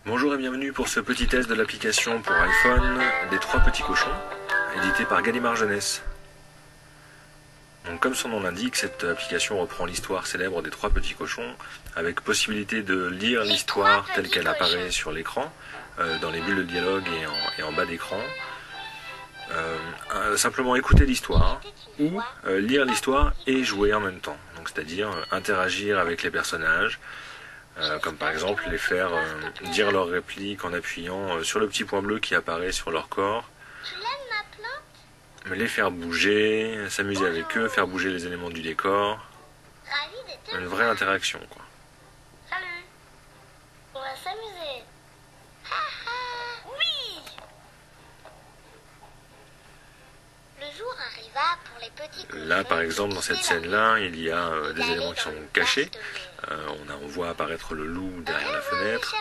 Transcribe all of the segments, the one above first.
Bonjour et bienvenue pour ce petit test de l'application pour iPhone des 3 petits cochons, édité par Gallimard Jeunesse. Donc, comme son nom l'indique, cette application reprend l'histoire célèbre des 3 petits cochons, avec possibilité de lire l'histoire telle qu'elle apparaît sur l'écran, dans les bulles de dialogue et en bas d'écran. Simplement écouter l'histoire, ou lire l'histoire et jouer en même temps. Donc, c'est-à-dire interagir avec les personnages, comme par exemple les faire dire leurs répliques en appuyant sur le petit point bleu qui apparaît sur leur corps, les faire bouger, s'amuser avec eux, faire bouger les éléments du décor, une vraie interaction quoi. Salut, on va s'amuser. Oui. Le jour arriva pour les petits cochons. Là par exemple dans cette scène là il y a des éléments qui sont cachés. On voit apparaître le loup derrière la fenêtre.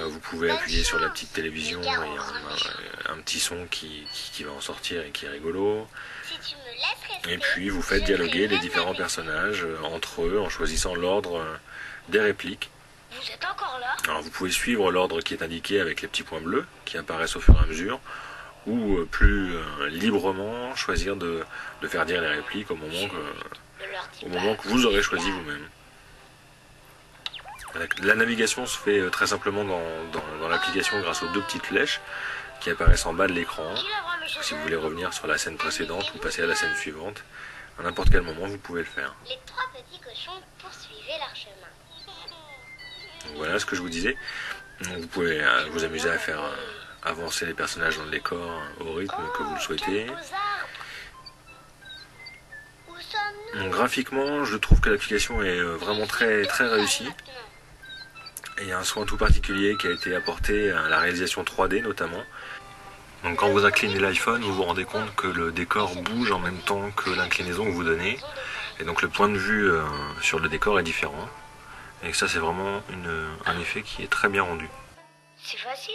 Vous pouvez appuyer sur la petite télévision et on a un petit son qui va en sortir et qui est rigolo. Et puis vous faites dialoguer les différents personnages entre eux en choisissant l'ordre des répliques. Vous êtes encore là? Alors vous pouvez suivre l'ordre qui est indiqué avec les petits points bleus qui apparaissent au fur et à mesure, ou plus librement choisir de faire dire les répliques au moment que vous aurez choisi vous-même. La navigation se fait très simplement dans l'application grâce aux 2 petites flèches qui apparaissent en bas de l'écran. Si vous voulez revenir sur la scène précédente ou passer à la scène suivante, à n'importe quel moment vous pouvez le faire. Les 3 petits cochons poursuivaient leur chemin. Donc voilà ce que je vous disais. Donc vous pouvez vous amuser à faire avancer les personnages dans le décor au rythme que vous le souhaitez. Donc, graphiquement, je trouve que l'application est vraiment très réussie. Et il y a un soin tout particulier qui a été apporté à la réalisation 3D notamment. Donc quand vous inclinez l'iPhone, vous vous rendez compte que le décor bouge en même temps que l'inclinaison que vous donnez. Et donc le point de vue sur le décor est différent. Et ça c'est vraiment un effet qui est très bien rendu. C'est facile.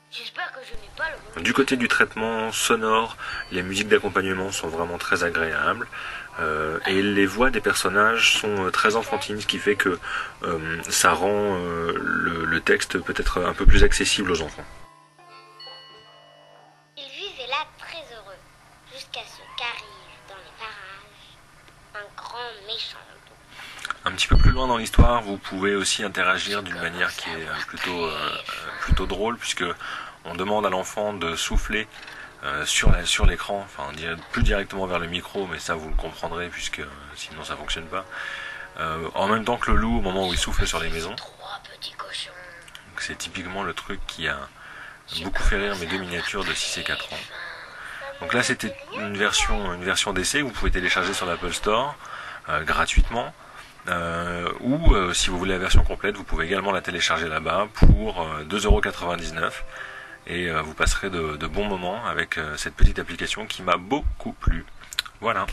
J'espère que je n'ai pas le... Du côté du traitement sonore, les musiques d'accompagnement sont vraiment très agréables. Et les voix des personnages sont très enfantines, ce qui fait que ça rend le texte peut-être un peu plus accessible aux enfants. Ils vivaient là très heureux, jusqu'à ce qu'arrive dans les parages un grand méchant loup. Un petit peu plus loin dans l'histoire, vous pouvez aussi interagir d'une manière qui est plutôt drôle, puisque on demande à l'enfant de souffler sur l'écran, enfin plus directement vers le micro, mais ça vous le comprendrez puisque sinon ça fonctionne pas. En même temps que le loup au moment où il souffle sur les maisons. C'est typiquement le truc qui a beaucoup fait rire mes 2 miniatures de 6 et 4 ans. Donc là c'était une version d'essai que vous pouvez télécharger sur l'Apple Store gratuitement. Ou si vous voulez la version complète, vous pouvez également la télécharger là-bas pour 2,99 €. Et vous passerez de bons moments avec cette petite application qui m'a beaucoup plu. Voilà.